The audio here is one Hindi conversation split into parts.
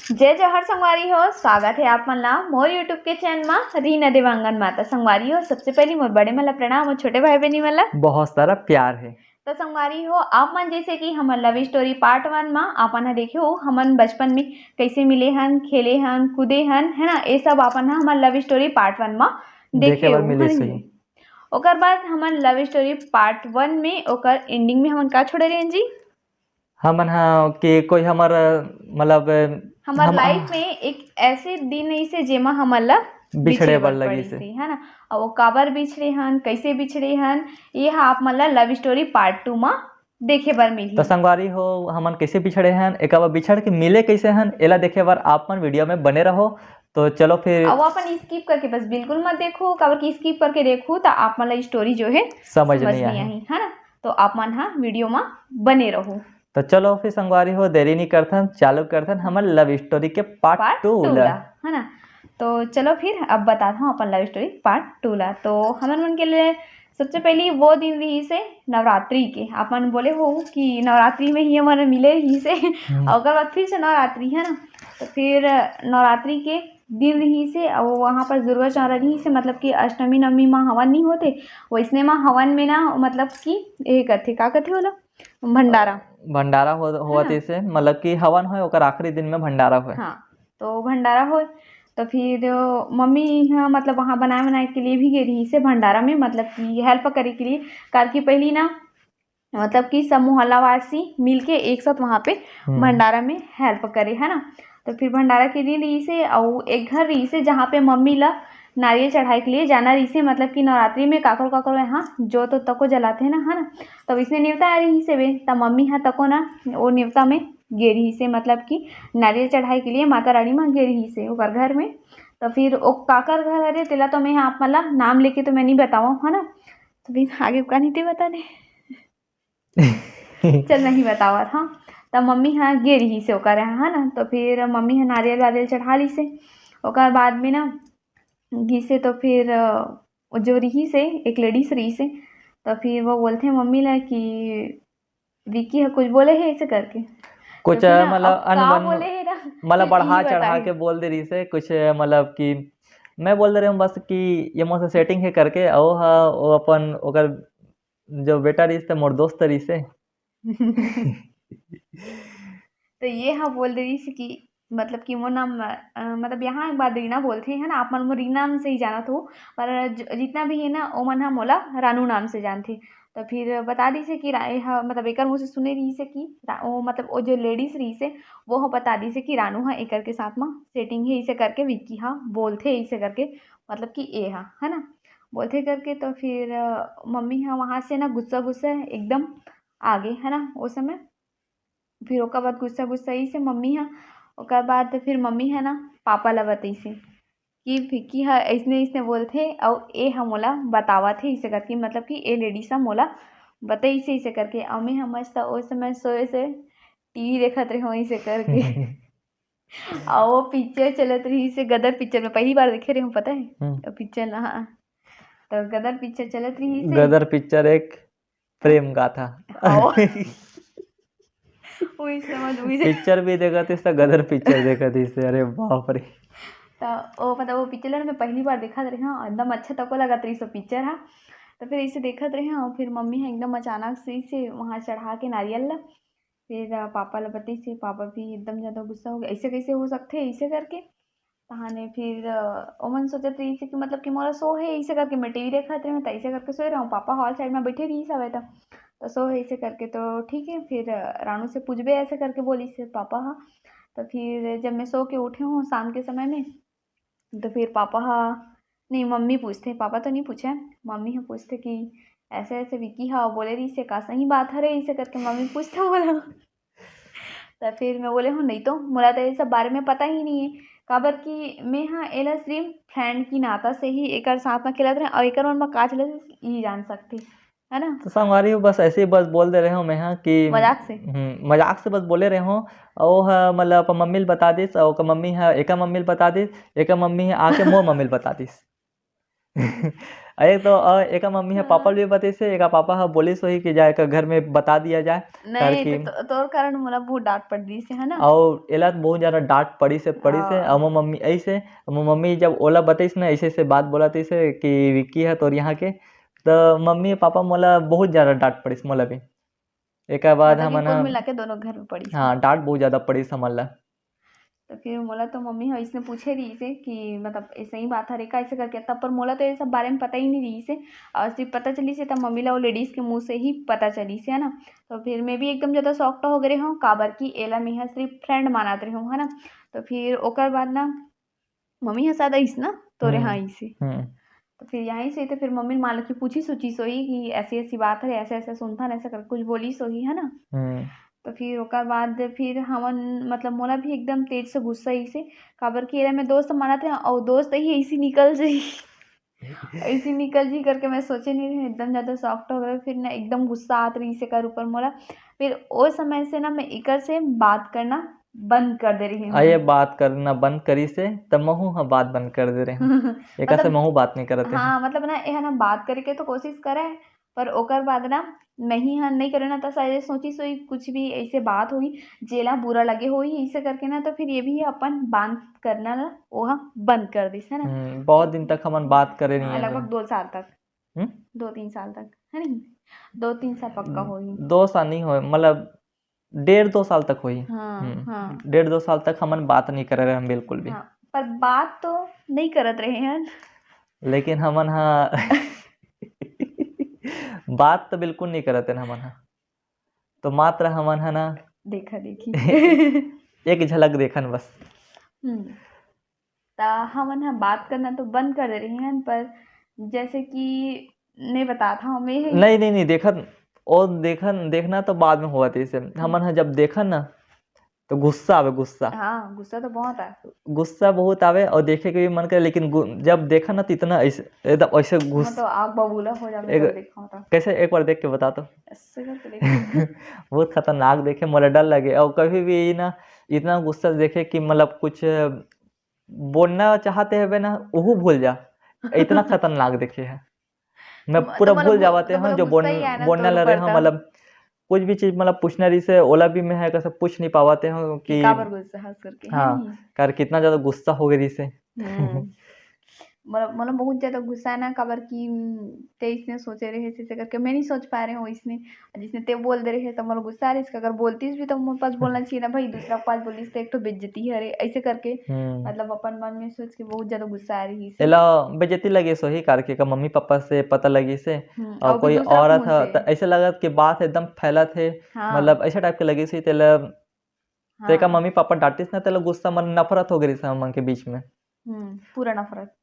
जय जवाहर संगवारी हो। स्वागत है आप मन ला मोर यूट्यूब के चैनल में रीना देवांगन माता संगवारी हो। सबसे पहले मोर बड़े मन ला प्रणाम और छोटे भाई बहनी मन ला बहुत सारा प्यार है। तो संगवारी हो आप मन जैसे कि हमन लव स्टोरी पार्ट 1 में आपन हा देखे हो हमन बचपन में कैसे मिले हन, खेले हन, कूदे हन, है ना। ये सब आपन हा हमन लव स्टोरी पार्ट 1 में देखे हो मिले हन सही। जी। ओकर बाद हमन लव स्टोरी पार्ट 1 में ओकर एंडिंग में हमन का छोड़े रहे जी। हमन हा कि कोई हमर मतलब हमार लाइफ में एक ऐसे दिन ऐसे जेमा हमन ला बिछड़े बर बर लगी पड़ी से। से, है ना। और वो काबर बिछड़े हन, कैसे बिछड़े हन, ये आप मन ला लव स्टोरी पार्ट 2 में देखे बर मिलही। तो संगवारी हो हमन कैसे बिछड़े हन, एक बार बिछड़ के मिले कैसे हन, एला देखे बार आप मन वीडियो में बने रहो। तो चलो फिर अब अपन स्किप करके बस बिल्कुल मत देखो, काबर की स्किप करके देखो तो आप मन ला स्टोरी जो है समझ समझ नहीं नहीं आही। आई, है ना। तो आप मन हा वीडियो में बने रहो। तो चलो फिर संगवारी हो देरी नहीं करथन, चालू करथन हमन लव स्टोरी के पार्ट 2 2 ला, है ना। तो चलो फिर अब बताता हूँ अपन लव स्टोरी पार्ट 2 ला। तो हमन मन के लिए सबसे पहले वो दिन रही से नवरात्रि के। आप मन बोले हो कि नवरात्रि में ही हमारे मिले ही से और ओकर बाद फिर से नवरात्रि, है ना। तो फिर नवरात्रि के दिन रही से और वहाँ पर दुर्गा चौरा रही से, मतलब कि अष्टमी नवमी में हवन नहीं होते वैसने में हवन में ना, मतलब कि ये करथे का कहथे बोला भंडारा। भंडारा होत ऐसे मतलब कि हवन होए ओकर आखिरी दिन में भंडारा होए। हाँ, तो भंडारा हो तो फिर मम्मी हाँ मतलब वहाँ बनाए के लिए भी गई रही से भंडारा में, मतलब कि हेल्प करे के लिए। कार की पहली ना मतलब कि सब मोहल्लावासी मिलके एक साथ वहाँ पे भंडारा में हेल्प करे, है ना। तो फिर भंडारा के दिन रही से और एक घर रही से जहाँ पे मम्मी ला नारियल चढ़ाई के लिए जाना रही से, मतलब कि नवरात्रि में काकर काकर यहाँ जो तो तको जलाते हैं ना, है ना। तब इसने न्योता आ रही से वे तब मम्मी हाँ तको ना वो न्योता में गे रही से, मतलब कि नारियल चढ़ाई के लिए माता रानी में गे रही से ओकर घर में। तो फिर ओ काकर घर अरे तेला तो मैं आप मतलब नाम लेके तो मैं नहीं बताऊँ, है ना। तो फिर आगे का नहीं ते बता दे चल नहीं बतावा था। तब मम्मी हाँ गे रही से ओकर यहाँ, है ना। तो फिर मम्मी हाँ नारियल वारियल चढ़ा ली से ओकर बाद में ना घी से। तो फिर जो रही से एक लेडीज रही से, तो फिर वो बोलते हैं मम्मी ला कि विकी है कुछ बोले है ऐसे करके कुछ क्योंकि ना मतलब अब का अनबन बोले है ना मतलब बढ़ा यही चढ़ा बताए। के बोल दे रही से कुछ मतलब कि मैं बोल दे रही हूँ बस कि ये मोसे सेटिंग है करके ओ हा वो अपन ओकर जो बेटा रही से मोर दोस्त रही से तो ये हाँ बोल दे रही थी कि मतलब कि वो नाम मतलब यहाँ एक बार रीना बोलते हैं, है ना। आप मन वो रीना नाम से ही जाना तो, पर जितना भी है ना ओ मन हम मोला रानू नाम से जानते। तो फिर बता दी से कि हाँ मतलब एक मुझसे सुने रही से कि वो मतलब वो जो लेडीज रही से वो हाँ बता दी से कि रानू हाँ एक के साथ में सेटिंग है इसे करके विक्की हाँ बोलते इसे करके, मतलब कि ए हाँ, है ना, बोलते करके। तो फिर मम्मी हाँ वहाँ से ना गुस्सा गुस्सा एकदम आगे, है ना उस समय। फिर ओकर बाद गुस्सा गुस्सा ही से मम्मी हाँ ओकर बाद फिर मम्मी है ना पापा ला बताइसे कि विक्की हाँ ऐसने ऐसने बोलथे और ए हा मोला बतावा थे इसे करके, मतलब कि ए लेडीज हाँ मोला बताइसे इसे करके। और मैं मस्त उस समय सोए से टीवी देखत रही हूँ इसे करके और वो पिक्चर चलत रही से गदर पिक्चर में पहली बार देखे रही हूँ, पता है पिक्चर ना। हाँ, तो गदर पिक्चर चलत रही से गदर पिक्चर एक प्रेम गाथा हाँ वही समझ वही पिक्चर भी देखा थी गदर पिक्चर देखा थी से अरे बाप रे। तो वो मतलब वो पिक्चर में पहली बार देखा रहे हाँ एकदम अच्छा तको लगा रही सब पिक्चर हाँ। तो फिर इसे देखत रहे हाँ फिर मम्मी है एकदम अचानक से इसे वहाँ चढ़ा के नारियल ला। फिर पापा ला बताई से पापा भी एकदम ज़्यादा गुस्सा हो गया ऐसे कैसे हो सकते हैं ऐसे करके। कहानी फिर ओमन सोचत रही थी कि मतलब कि मोरा सो है ऐसे करके मैं टीवी देखत रही हूँ तो ऐसे करके सो रहा हूँ, पापा हॉल साइड में बैठे रही सब तो सो है ऐसे करके। तो ठीक है फिर रानू से पूछबे ऐसे करके बोली से पापा हाँ। तो फिर जब मैं सो के उठी हूँ शाम के समय में, तो फिर पापा हाँ नहीं मम्मी पूछते, पापा तो नहीं पूछे, मम्मी हाँ पूछते कि ऐसे ऐसे विकी हाँ बोले रही से का सही बात है रे ऐसे करके मम्मी पूछते बोला। तो फिर मैं बोले हूँ नहीं तो मोला तो ये सब बारे में पता ही नहीं है, काबर कि मैं हाँ एला सिर्फ फ्रेंड की नाता से ही एक साथ में खेलत रहे और एक मन में का चलत ये जान सकती, है ना। तो संगवारी हो बस ऐसे ही बस बोल दे रहे हो मैं हाँ कि मजाक से मजाक से बस बोले रहे हो। और हाँ मतलब अपन मम्मी बता दिस और मम्मी है एक मम्मी बता दिस एक मम्मी है आके मोर मम्मी बता दिस अरे तो एक मम्मी है पापा हाँ। भी बते से एक पापा है बोली सो ही कि जाए का घर में बता दिया जाए कर नहीं कि तोर कारण मोला बहुत डांट पड़ दी से है ना। और एला तो बहुत ज्यादा डांट पड़ी से आ, और मोर मम्मी ऐसे मोर मम्मी जब ओला बताइस ना ऐसे ऐसे बात बोला से कि विक्की है तोर यहाँ के तो मम्मी पापा मोला बहुत ज्यादा डांट पड़िस मोला भी एक बाद मतलब कि हमन कुल मिला के दोनों घर में पड़ी से। हाँ डांट बहुत ज्यादा पड़िस हमन ला। तो फिर मोला तो मम्मी ह इसने पूछे रही से कि मतलब ऐसे ही बात हरे का ऐसे करके तब पर मोला तो ये सब बारे में पता ही नहीं रही से और सिर्फ पता चली से तब मम्मी ला वो लेडीज के मुंह से ही पता चली से है ना। तो फिर मैं भी एकदम ज़्यादा शॉक्ट हो गए हूँ काबर की एला मेहा सिर्फ फ्रेंड मानत रही हूँ है ना। तो फिर ओकर बाद ना मम्मी ह शायद आइस ना तोरे यहाँ आई से। हम्म तो फिर यहीं से तो फिर मम्मी मान लो कि पूछी सोची सोई कि ऐसी ऐसी बात है ऐसे ऐसे सुनता ऐसा कर कुछ बोली सोही है ना। हम्म तो फिर ओकर बाद फिर हमन मतलब मोला भी एकदम तेज से गुस्सा आई से काबर कि एला मैं दोस्त मानत रहे और दोस्त ही ऐसी निकल जाई ऐसी निकल जी करके मैं सोचे नहीं रही एकदम ज़्यादा सॉफ्ट हो गए फिर ना एकदम गुस्सा आत रही से कर ऊपर मोला। फिर वो समय से ना मैं इकर से बात करना बंद कर दे रही ये हूँ। बात करना बंद करी से तब महू हाँ बात बंद कर दे रहे हैं एक से मतलब महू बात नहीं करते हैं। हाँ मतलब ना यह ना बात करे के तो कोशिश करे पर ओकर बाद ना मैं ही हाँ नहीं करे ना तो शायद सोची सोई कुछ भी ऐसे बात हुई जेला बुरा लगे हुई ऐसे करके ना तो फिर ये भी अपन बात करना ना वो हाँ बंद कर दिस है ना। बहुत तो दिन तक हमन बात करे नहीं हाँ है लगभग 2 साल तक हम्म 2-3 साल तक है नहीं 2-3 साल पक्का हुई। 2 साल नहीं हो मतलब 1.5-2 साल तक हुई हाँ हाँ 1.5-2 साल तक हमन बात नहीं करे रहे हम बिल्कुल भी। हाँ पर बात तो नहीं करत रहे हैं। लेकिन हमन हाँ बात तो बिल्कुल नहीं करते हमन हाँ तो मात्र हमन है ना देखा देखी एक झलक देखन बस। हम्म ता हमन ह बात करना तो बंद कर दे रही हैं पर जैसे कि नहीं बता था हमें नहीं नहीं नहीं देखन और देखन देखना तो बाद में हुआ था इसे हमन हाँ जब देखन ना तो गुस्सा आवे गुस्सा हाँ गुस्सा तो बहुत है। गुस्सा बहुत आवे और देखे के भी मन करे लेकिन जब देखा ना तो इतना ऐसे एकदम ऐसे मैं तो आग बबूला हो जा मैं एक जब देखा था कैसे एक बार देख के बता तो ऐसे करके देखा। बहुत खतरनाक देखे मुझे डर लगे और कभी भी ना इतना गुस्सा देखे कि मतलब कुछ बोलना चाहते हैं ना वो भूल जा इतना खतरनाक देखे है मैं पूरा भूल जाते हैं जो गुस्सा ही आया ना बोलने तोर लगे ऊपर हैं था मतलब कुछ भी चीज मतलब पूछने रही से ओला भी में है कैसे पूछ नहीं पाते हैं कि कि काबर गुस्सा हंस करके है हाँ नहीं। कर कितना ज्यादा गुस्सा हो गई से हम्म मतलब बहुत ज़्यादा गुस्सा है ना काबर की ते इसने सोचे रहे ऐसे करके मैं नहीं सोच पा रहे हूँ इसने जिसने ते बोल दे रहे तो मतलब गुस्सा आ रही इसका अगर बोलतीस भी तो मेरे पास बोलना चाहिए ना भाई दूसरा के पास बोलिस तो एक तो बेइज्जती है अरे ऐसे करके मतलब अपन मन में सोच के बहुत ज़्यादा गुस्सा आ रही है एला बेइज्जती लगी सो ही करके का मम्मी पापा से पता लगी से और और भी कोई दूसरा के औरत मुंह है से। तो ऐसे लगा कि बात एकदम फैला थे मतलब हाँ ऐसा टाइप के लगी सी तेला तेका हाँ मम्मी पापा डांटिस ना तेला गुस्सा मन नफरत हो गई से मन के बीच में पूरा नफरत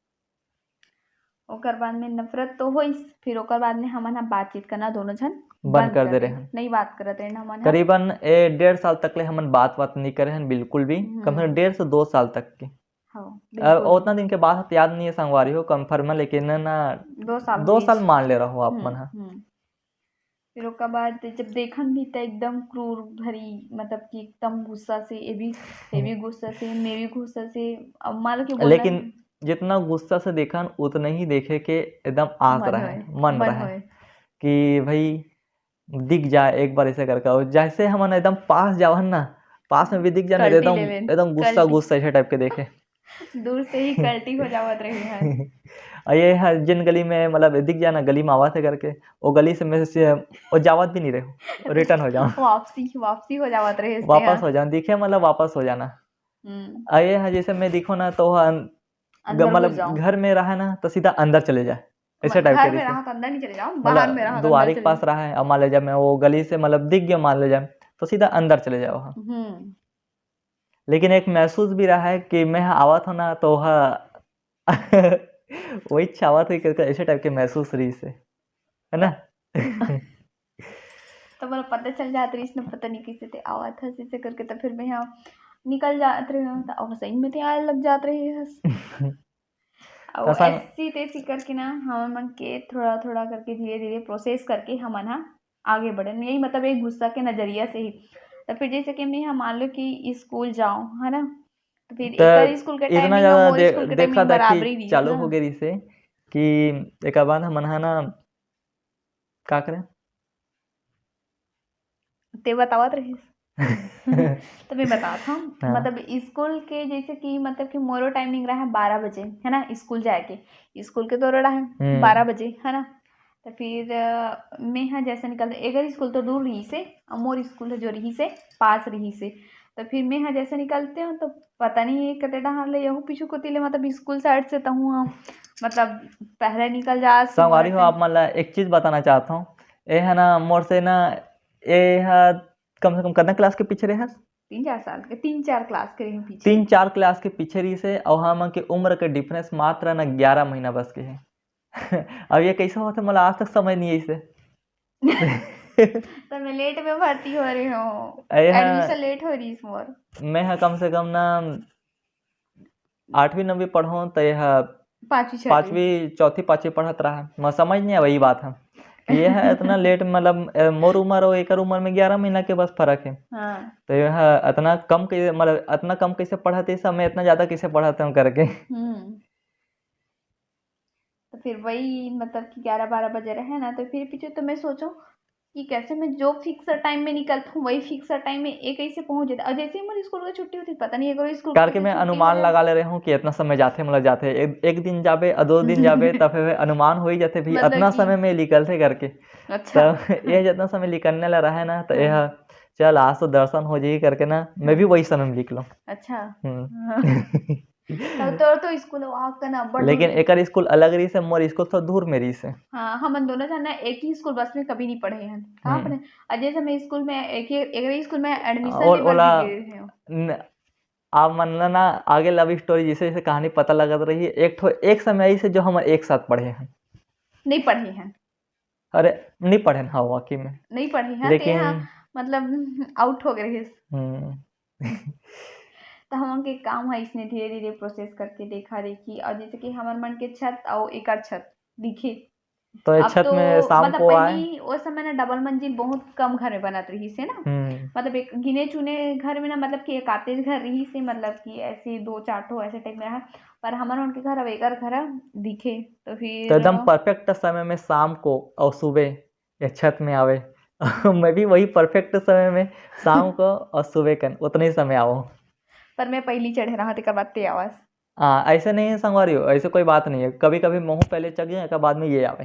ओकर बाद में नफरत तो होइस फिर ओकर बाद में हमन ह बातचीत करना दोनों जन बंद बंद कर कर दे दे रहे हैं नहीं बात करत रहे हमन ह। करीबन 1.5 साल तक ले हमन बात नहीं करे हैं बिल्कुल भी कम से कम 1.5 से 2 साल तक के हाँ अब बिल्कुल उतना दिन के बाद तो याद नहीं है संगवारी हो कंफर्म है लेकिन ना 2 साल 2 साल हुईस। मान ले रहा हो आप मन हाँ फिर ओकर बाद जब देखन भी त एकदम क्रूर भरी मतलब कि एकदम गुस्सा से ये भी गुस्सा से मैं भी गुस्सा से अब मान लो कि बोलना लेकिन जितना गुस्सा से देखा उतना ही देखे के एकदम आस मन रहा होए है मन मन रहा है होए कि भाई दिख जाए एक बार ऐसे करके और जैसे हम एकदम पास जावन ना पास में भी दिख जाए ना तो कल्टी एकदम लेवेन एकदम गुस्सा कल्टी गुस्सा ऐसे टाइप के देखे दूर से ही कल्टी हो जावत रही है। और ये है जिन गली में मतलब दिख जाए ना गली में आवाज है करके वो गली से मैं से वो जावत भी नहीं रहे रिटर्न हो जाऊं वापसी वापसी हो जावत रहे इससे वापस हो जाऊं दिखे मतलब वापस हो जाना। और ये है जैसे मैं दिखो ना तो अंदर घुस मतलब जाऊं घर में रहा ना तो सीधा अंदर चले जाए ऐसे टाइप के घर में जैसे रहा तो अंदर नहीं चले जाओ बाहर में रहा मतलब तो अंदर द्वारे के चले पास रहा है अब मान ले जाए मैं वो गली से मतलब दिख गया मान ले जाए तो सीधा अंदर चले जाओ हाँ लेकिन एक महसूस भी रहा है कि मैं आवत हूँ ना तो वही चावत हुई करके ऐसे टाइप के महसूस रही से है ना तो मतलब पता चल जाता रही इसने पता नहीं किसी से आवा था ऐसे करके तो फिर मैं यहाँ निकल जाते रहे तो अब सही में तो आए लग जाते रहे और ऐसी तैसी करके ना हम मन के थोड़ा थोड़ा करके धीरे धीरे प्रोसेस करके हम ना आगे बढ़े यही मतलब एक गुस्सा के नजरिया से ही तो फिर जैसे कि मैं मान लो कि स्कूल जाऊँ है ना तो फिर तो एक स्कूल के इतना टाइमिंग और ज्यादा मोर स्कूल के देखा टाइमिंग देखी बराबरी रही चालू ना। हो गई से कि एकर बाद हमन ह ना का करें ते बतावत रहिस। तो मैं बतात हूँ हाँ मतलब स्कूल के जैसे कि मतलब कि मोरो टाइमिंग रहा है 12 बजे है ना स्कूल जाए के स्कूल के तो रहा है 12 बजे है ना। तो फिर मैं हाँ जैसे निकलते एगर स्कूल तो दूर रही से और मोर स्कूल है जो रही से पास रही से। तो फिर मैं हाँ जैसे निकलते हूँ तो पता नहीं कते डहार ले यहू पीछू को तिले मतलब स्कूल साइड से तो हूँ मतलब पहले निकल जा मोरा संगवारी हो टाइम आप मन ला एक चीज बताना चाहता हूँ। ए है ना मोर से ना ए है कम से कम कितना क्लास के पीछे रहे 3-4 साल के 3-4 क्लास के रही पीछे 3-4 क्लास के पीछे रही से और हम के उम्र के डिफरेंस मात्र ना 11 महीना बस के है। अब ये कैसे होता मला आज तक समझ नहीं आई इसे। तो मैं लेट में भर्ती हो रही हूँ ए है एडमिशन लेट हो रही इस मोर मैं है कम से कम ना 8वीं 9वीं पढ़ो तो यह 5वीं 6वीं 5वीं चौथी 5वीं पढ़त रहा मैं समझ नहीं वही बात है कि ये है इतना लेट मतलब मोर उम्र और एकर उम्र में 11 महीना के बस फर्क है। हाँ तो यह इतना कम कैसे मतलब इतना कम कैसे पढ़ाते इस समय इतना ज्यादा कैसे पढ़ाते हम करके। तो फिर वही मतलब कि 11-12 बजे रहे ना तो फिर पीछे तो मैं सोचूं कि कैसे मैं जो फिक्स टाइम में निकलता हूँ वही फिक्स टाइम में एक कैसे पहुंच जाता और जैसे ही मेरी स्कूल की छुट्टी होती पता नहीं अगर स्कूल करके की मैं छुट्टी हो अनुमान जाए लगा ले रहा हूँ कि इतना समय जाते मतलब जाते एक दिन जाबे और 2 दिन जाबे तब फिर अनुमान हो ही जाते भी मतलब इतना कि समय में निकलते करके अच्छा तब ये जितना समय निकलने ला रहा है ना तो यह हाँ चल आज तो दर्शन हो जाएगी करके ना मैं भी वही समय में लिख लूँ। अच्छा तब तो स्कूल वहाँ का ना बड़ दूर लेकिन रही एकर स्कूल अलग रही से मोर स्कूल तो दूर में रही से। हाँ हम दोनों जाना एक ही स्कूल बस में कभी नहीं पढ़े हैं कहाँ पढ़े और जैसे मैं स्कूल में एक ही स्कूल में एडमिशन और लेबर ओला भी गए हैं आप मानना ना आगे लव स्टोरी जैसे जैसे कहानी पता लगत रही एक समय आई से जो हम एक साथ पढ़े हैं। नहीं पढ़े हैं अरे नहीं पढ़े हाँ वाकई में नहीं पढ़े हैं तो यहाँ लेकिन मतलब आउट हो गए तो हम के काम है इसने धीरे धीरे प्रोसेस करके देखा देखी और जैसे कि हमार मन के छत और एक और छत दिखे। तो ये अब छत तो में शाम मतलब को आए पहली उस समय ना डबल मंजिल बहुत कम घर में बनत रही से ना मतलब एक गिने चुने घर में ना मतलब कि एक आतेज घर रही से मतलब कि ऐसे 2-4 ठो ऐसे टाइप में रहा पर हमारे उनके घर अब एक और घर दिखे तो तो फिर एकदम परफेक्ट समय में शाम को और सुबह ये छत में आवे। मैं भी वही परफेक्ट समय में शाम को और सुबह का उतने ही समय आओ। पर मैं पहली चढ़े रहा थे बाद ते आवाज हाँ ऐसे नहीं है संगवारी हो ऐसे कोई बात नहीं है कभी कभी मुँह पहले चढ़ गए बाद में ये आवे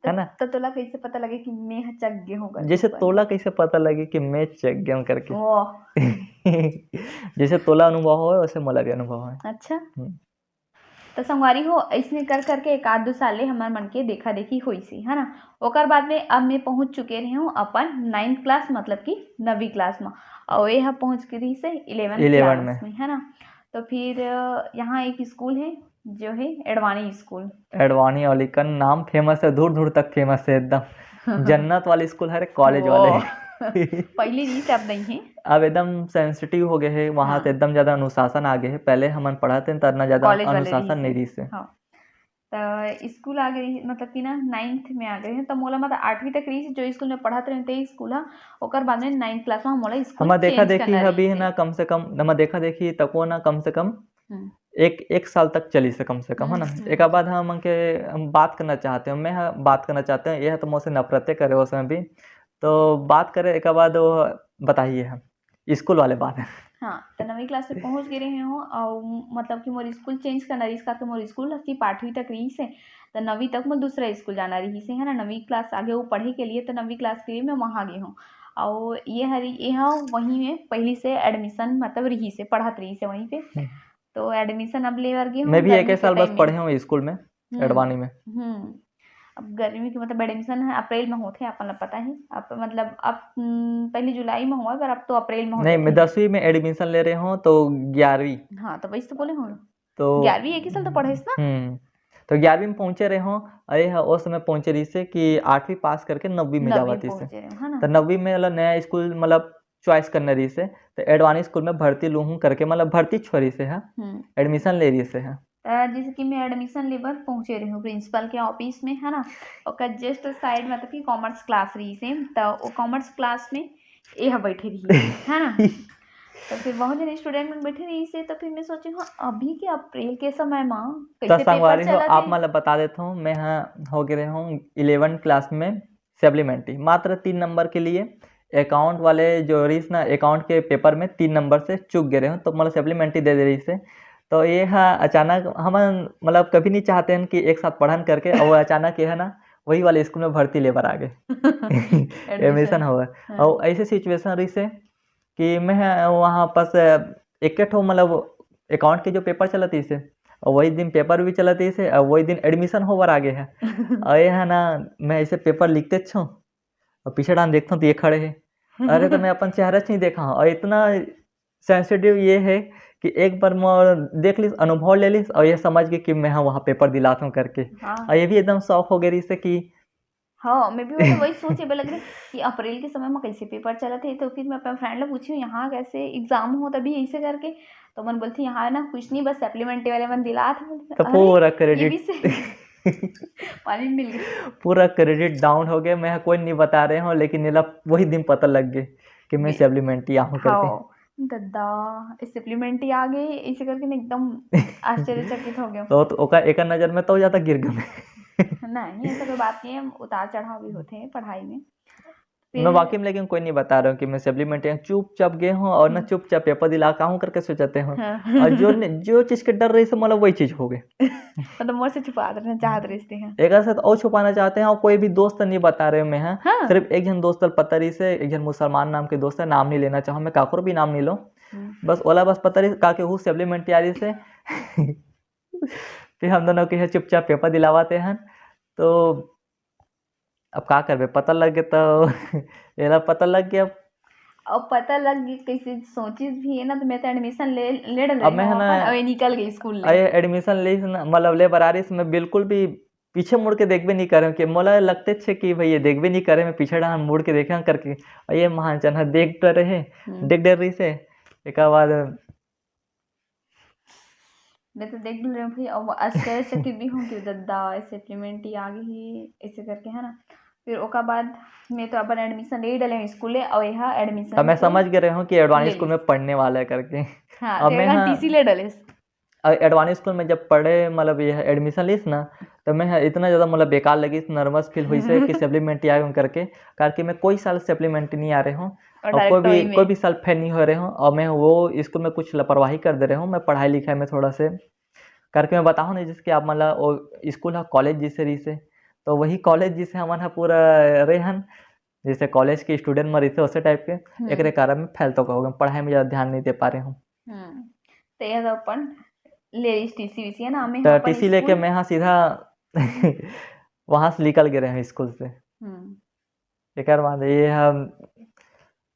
है ना। तो तोला कैसे पता लगे कि मैं चक गए हूँ जैसे तोला कैसे पता लगे कि मैं चेक गया करके। जैसे तोला अनुभव हो वैसे मोला भी अनुभव है। अच्छा तो संगवारी हो ऐसने कर करके 1-2 साल हमारे मन के देखा देखी हुई सी है ना ओकर बाद में अब मैं पहुंच चुके रही हूँ अपन 9th क्लास मतलब कि 9वीं क्लास में और ये पहुंच गई से 11th 11 क्लास में है ना। तो फिर यहाँ एक स्कूल है जो है एडवाणी स्कूल। एडवाणी वाली का नाम फेमस है दूर दूर तक फेमस है एकदम जन्नत वाली स्कूल है कॉलेज वाले। पहली री से अब नहीं है अब एकदम सेंसिटिव हो गए हैं वहाँ तो एकदम ज्यादा अनुशासन आ गए है पहले हम पढ़ाते हैं तब ज्यादा कॉलेज वाले अनुशासन नहीं रही से। हाँ तो स्कूल आ गई मतलब कि ना 9th में आ गए हैं तो मोला मतलब 8वीं तक रही जो स्कूल में पढ़ाते रहते स्कूल है ओकर बाद में 9th क्लास में मोला स्कूल हम देखा चेंज देखी करना अभी रही है से ना कम से कम हम देखा देखी तको ना कम से कम एक साल तक चली से कम है ना। एक बाद हम बात करना चाहते हैं मैं बात करना चाहते हैं यह तो मुझसे नफरतें करे उसमें भी तो बात करें एक बाद बताइए हम स्कूल वाले बात है। हाँ तो 9वीं क्लास में पहुंच गए रहे हो और मतलब कि मोर स्कूल चेंज करना रही इसका तो मोर स्कूल सिर्फ 8वीं तक रही से तो 9वीं तक मैं दूसरा स्कूल जाना रही से है ना 9वीं क्लास आगे वो पढ़े के लिए तो 9वीं क्लास के लिए मैं वहाँ गई हूँ और ये हरी यहाँ वहीं में पहली से एडमिशन मतलब रही से पढ़त रही से वहीं पे तो एडमिशन अब ले गई हूँ मैं भी एक गर्मी के साल बस टाइम पढ़े हूँ स्कूल में एडवाणी में। अब गर्मी की मतलब एडमिशन है अप्रैल में होते हैं अपन पता है अब मतलब अब पहले जुलाई में हुआ पर अब तो अप्रैल में होते नहीं मैं 10वीं में एडमिशन ले रहे हूँ तो 11वीं हाँ तो वही तो बोले हूँ तो 11वीं एक ही साल तो पढ़े ना तो 11वीं में पहुंचे रहे हो अरे हाँ उस समय पहुंचे रही से कि 8वीं पास करके 9वीं में जावाती से तो 9वीं में मतलब नया स्कूल मतलब चॉइस करने रही से तो एडवानी स्कूल में भर्ती लूँ करके मतलब भर्ती छोड़ी से है एडमिशन ले रही से है जैसे कि मैं एडमिशन लेबर पहुंचे रही हूँ प्रिंसिपल के ऑफिस में है ना और जस्ट साइड मतलब कि कॉमर्स क्लास रही से तो वो कॉमर्स क्लास में यह बैठे रही है ना तो फिर बहुत जन स्टूडेंट मन बैठे रही से, तो फिर मैं सोची हाँ अभी के अप्रैल के समय में तो कैसे पेपर संगवारी हो चलत आप है। मतलब बता देता हूँ मैं यहाँ हो गए हूँ 11 क्लास में सप्लीमेंट्री मात्र 3 नंबर के लिए अकाउंट वाले जो रही ना अकाउंट के पेपर में 3 नंबर से चूक गए हूँ तो मतलब सप्लीमेंट्री दे रही से। तो ये हाँ अचानक हम मतलब कभी नहीं चाहते हैं कि एक साथ पढ़न करके और अचानक ये है ना वही वाले स्कूल में भर्ती लेबर आ गए एडमिशन एडमिशन। हुआ। हाँ और ऐसे सिचुएशन रही से कि मैं वहाँ पास एक ठो मतलब अकाउंट के जो पेपर चलती से और वही दिन पेपर भी चलती से और वही दिन एडमिशन होवर आगे है। और ये है ना मैं ऐसे पेपर लिखते छूँ और पीछे डान देखता हूँ तो ये खड़े हैं। अरे तो मैं अपन चेहरा नहीं देखा हूँ और इतना सेंसिटिव ये है कि एक बार मैं देख लीस अनुभव ले लीस और ये समझ गई कि मैं हाँ वहाँ पेपर दिलाता हूँ करके। हाँ और ये भी एकदम शौक हो गई इससे कि हाँ मैं भी मतलब वही सोचे बे लग रही कि अप्रैल के समय में कैसे पेपर चला थे। तो फिर मैं अपने फ्रेंड से पूछी यहाँ कैसे एग्जाम हो तभी ऐसे करके। तो मन बोलती यहाँ ना कुछ नहीं बस सप्लीमेंट्री वाले मन दिला था। तो अरे पूरा ये भी क्रेडिट से पानी में मिल गया। पूरा क्रेडिट डाउन हो गया। मैं कोई नहीं बता रहे हूँ लेकिन नीला वही दिन पता लग गए कि मैं सप्लीमेंट्री आहूँ करके। हाँ दादा सप्लीमेंट्री आ गई ऐसे करके ना एकदम आश्चर्यचकित हो गया। तो ओका एक नज़र में तो ज़्यादा गिर गए। नहीं ऐसा कोई बात नहीं है, उतार चढ़ाव भी होते हैं पढ़ाई में। मैं फिर वाकई में लेकिन कोई नहीं बता रहा हूँ कि मैं सप्लीमेंट्री चुपचाप गए हूँ और ना चुपचाप पेपर दिला का हूँ करके सोचते हूँ। हाँ और जो चीज़ के डर रही से मतलब वही चीज़ हो गई। मतलब मोर से छुपा देना चाहत रहते हैं। एक साथ और छुपाना चाहते हैं और कोई भी दोस्त नहीं बता रहे मैं। हाँ हाँ सिर्फ एक जन दोस्त पता रही से एक जन मुसलमान नाम के दोस्त है नाम नहीं लेना चाहूँ मैं काकुर भी नाम नहीं लो बस ओला बस पता रही का के हूँ सप्लीमेंट्री आ रही से। फिर हम दोनों के चुपचाप पेपर दिलावाते हैं। तो अब का करबे पता लग गया तो एला पता लग गया। अब पता लग गई कैसे सोचिस भी है ना। तो मैं तो एडमिशन ले डल अब रही मैं है हूँ ना अपन अब ये निकल गई स्कूल ले। अरे एडमिशन ले मतलब ले बरारी से मैं बिल्कुल भी पीछे मुड़ के देखबे नहीं कर रहा हूँ कि मोला लगते छे कि भाई ये देखबे नहीं करे मैं पीछे डान मुड़ के देखा करके और ये महान चन्हा देख तो रहे देख डर रही से एक बाद मैं तो देख रही हूँ भाई अब आश्चर्यचकित भी हूँ कि दादा सप्लीमेंट्री आ गई ऐसे करके है ना। फिर ओका बाद मैं तो अपन एडमिशन ले डले स्कूल ले और यहाँ अब एडमिशन मैं समझ गए हूँ कि एडवानी ले स्कूल ली। में पढ़ने वाला है करके। हाँ अब तो मैं यहाँ हाँ टीसी ले डले। एडवानी स्कूल में जब पढ़े मतलब ये एडमिशन लीस ना तो मैं इतना ज़्यादा मतलब बेकार लगी नर्वस फील हुई से कि सप्लीमेंट्री आए करके करके मैं कोई साल सप्लीमेंट्री नहीं आ रहे हूँ और और डायरेक्ट वही कोई में भी साल फेल नहीं हो रहे हूँ और मैं वो स्कूल में कुछ लापरवाही कर दे रहे हूँ मैं पढ़ाई लिखाई में थोड़ा से करके मैं बताऊँ नहीं जिसके आप मतलब वो स्कूल है कॉलेज जिसे रही से तो वही कॉलेज जिसे हमारा पूरा रेहन जैसे कॉलेज के स्टूडेंट में रही थे उसे टाइप के एक कारण में फैल तो कहोगे पढ़ाई में ज़्यादा ध्यान नहीं दे पा रहे हूँ। तो यह तो अपन ले ली टीसी वीसी है ना हमें तो यहाँ अपन टीसी लेके स्कूल। मैं यहाँ सीधा वहाँ से निकल गए हैं स्कूल से। एक बाद ये हम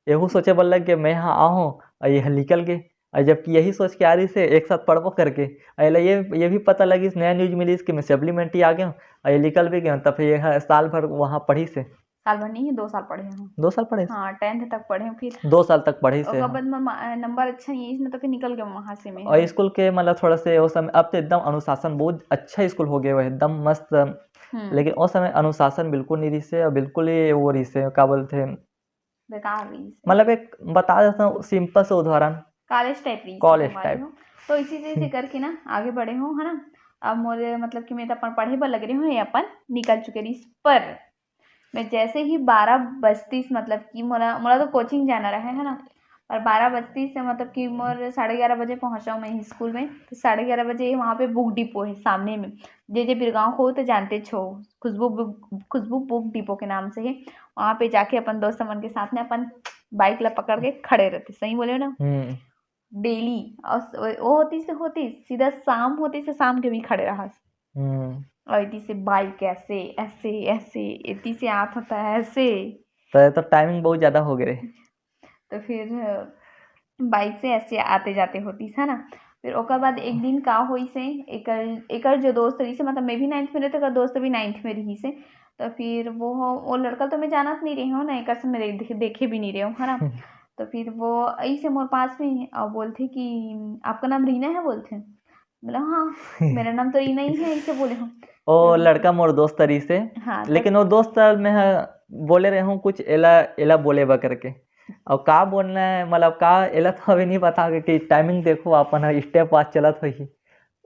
यहू सोचे बल लग गए मैं यहाँ आऊँ और ये निकल गए और जबकि यही सोच के आ रही से एक साथ पढ़बो करके अला ये भी पता लगी इस नया न्यूज मिली कि मैं सप्लीमेंट्री आ गया हूँ और ये निकल भी गया तब ये साल भर वहाँ पढ़ी से साल भर नहीं 2 साल पढ़े हम। 2 साल पढ़े हाँ 10th तक पढ़े फिर 2 साल तक पढ़ी से ओकर हम। बाद नंबर अच्छा नहीं है इसमें तो फिर निकल गए वहाँ से मैं। और स्कूल के मतलब थोड़ा से उस समय अब तो एकदम अनुशासन बहुत अच्छा स्कूल हो गया हुआ है एकदम मस्त लेकिन उस समय अनुशासन बिल्कुल नहीं रही से और बिल्कुल ही वो रही से क्या बोलते हैं बेकार रही से। मतलब एक बता देता हूँ सिंपल से उदाहरण कॉलेज टाइप रही कॉलेज टाइप। तो इसी से करके ना आगे बढ़े हो है ना। अब मोरे मतलब कि मैं तो अपन पढ़े पर लग रही हूँ ये अपन निकल चुके रही पर मैं जैसे ही 12:32 मतलब कि मोरा मोरा तो कोचिंग जाना रहा है ना। और 12:32 से मतलब कि मोर 11:30 बजे पहुँचा मैं स्कूल में। तो 11:30 बजे वहाँ पे बुक डिपो है सामने में जे बिरगांव को तो जानते छो खुशबू बुक डिपो के नाम से है। वहाँ पे जाके अपन दोस्त मन के साथ में अपन बाइक ला पकड़ के खड़े रहते सही बोले ना डेली। और वो होती सीधा शाम होती से शाम के भी खड़े रहा और इतनी से बाइक ऐसे ऐसे ऐसे इतनी से आत होता है ऐसे तो टाइमिंग बहुत ज़्यादा हो गए। तो फिर बाइक से ऐसे आते जाते होती है ना। फिर ओकर बाद एक दिन का हुई से एकर जो दोस्त रही से मतलब मैं भी 9th में रही तो दोस्त भी 9th में रही से। तो फिर वो लड़का तो मैं जानत नहीं रही हूँ ना एक से मैं देखे भी नहीं रही हूँ है ना। तो फिर वो ऐसे मोर पास में और बोलते कि आपका नाम रीना है बोलते बोला हाँ मेरा नाम तो रीना ही है ऐसे बोले हम। ओ लड़का मोर दोस्त तरी से हाँ लेकिन वो दोस्त में बोले रहे हूँ कुछ एला एला बोले बा करके और का बोलना है मतलब का एला तो अभी नहीं पता कि टाइमिंग देखो अपन ह स्टेप वाइज चलत होही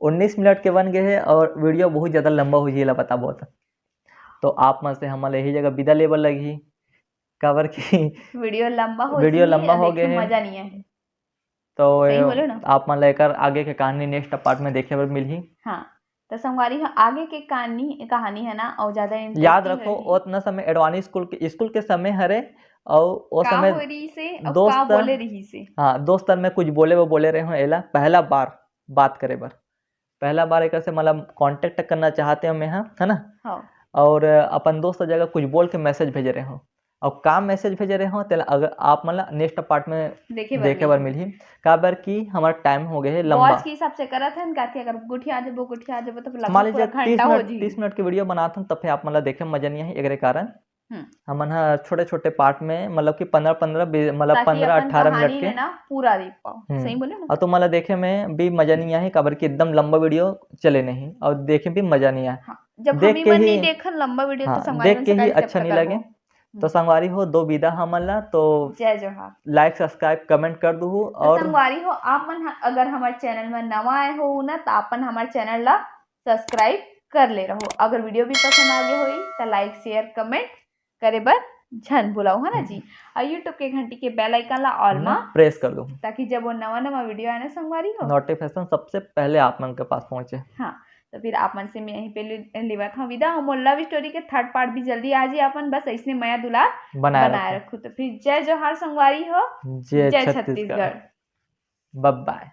19 मिनट के बन गए है और वीडियो बहुत ज़्यादा लंबा हो एला पता बहुत। तो आप मन से हमन यही जगह विदा लेबर लगी काबर की वीडियो लंबा हो वीडियो जाही लंबा और हो देखे गए है मजा नहीं आए। तो सही बोले ना। आप मन लेकर आगे के कहानी नेक्स्ट पार्ट में देखे बर मिलही। हाँ तो संगवारी हो आगे के कहानी है ना और ज्यादा याद इंटरेस्टिंग रखो रही। उतना समय एडवानी स्कूल के समय हरे और वो का समय हो रही से और का दोस्त बोले रही से। हाँ दोस्त में कुछ बोले रहे हो एला पहला बार बात करे बर पहला बार एक से मतलब कांटेक्ट करना चाहते हो मैं हाँ है ना। हाँ और अपन दोस्त जगह कुछ बोल के मैसेज भेजे रहे हो और काम मैसेज भेजे रहे हो तेला अगर आप मतलब नेक्स्ट पार्ट में देखे बर मिलही काबर की हमारा टाइम हो गए है लंबा वॉच के हिसाब से करत हन काथे अगर गुठिया जबो तो मान लगभग लीजिए पूरा घंटा हो जी। 30 मिनट की वीडियो बनाते हैं तब फिर आप मतलब देखे में मजा नहीं आई एकरे कारण हम्म, हमन हा छोटे छोटे पार्ट में मतलब कि 15 मतलब ताकि 15-18 अपन मिनट कहानी के है ना पूरा देख पाओ। सही बोले ना। और तो मतलब देखे में भी मजा नहीं आई काबर की एकदम लंबा वीडियो चले नहीं और देखे भी मजा नहीं आया। हाँ, जब देख हम के मन ही नहीं देखन लंबा वीडियो तो हाँ संगवारी देख मन के से ही का अच्छा नहीं एक्सेप्ट लगे तो संगवारी हो दो विदा हमन ला तो जय जोहार। लाइक सब्सक्राइब कमेंट कर दू तो और संगवारी हो आप मन अगर हमारे चैनल में नवा आए हो ना तो अपन हमारे चैनल ला सब्सक्राइब कर ले रहो। अगर वीडियो भी पसंद आ गई होई तो लाइक शेयर कमेंट करे बर झन भुलाओ है ना जी। और यूट्यूब के घंटी के बेल आइकन ला ऑल में प्रेस कर दो ताकि जब वो नवा वीडियो आए ना संगवारी हो नोटिफिकेशन सबसे पहले आप मन के पास पहुंचे। हाँ तो फिर आप मन से मैं यहीं पे लेवा था विदा और मोर लव स्टोरी के थर्ड पार्ट भी जल्दी आ जाए अपन बस ऐसे माया दुलार बनाए रखो। तो फिर जय जोहार संगवारी हो। जय जय छत्तीसगढ़ छत्तीसगढ़। Bye bye.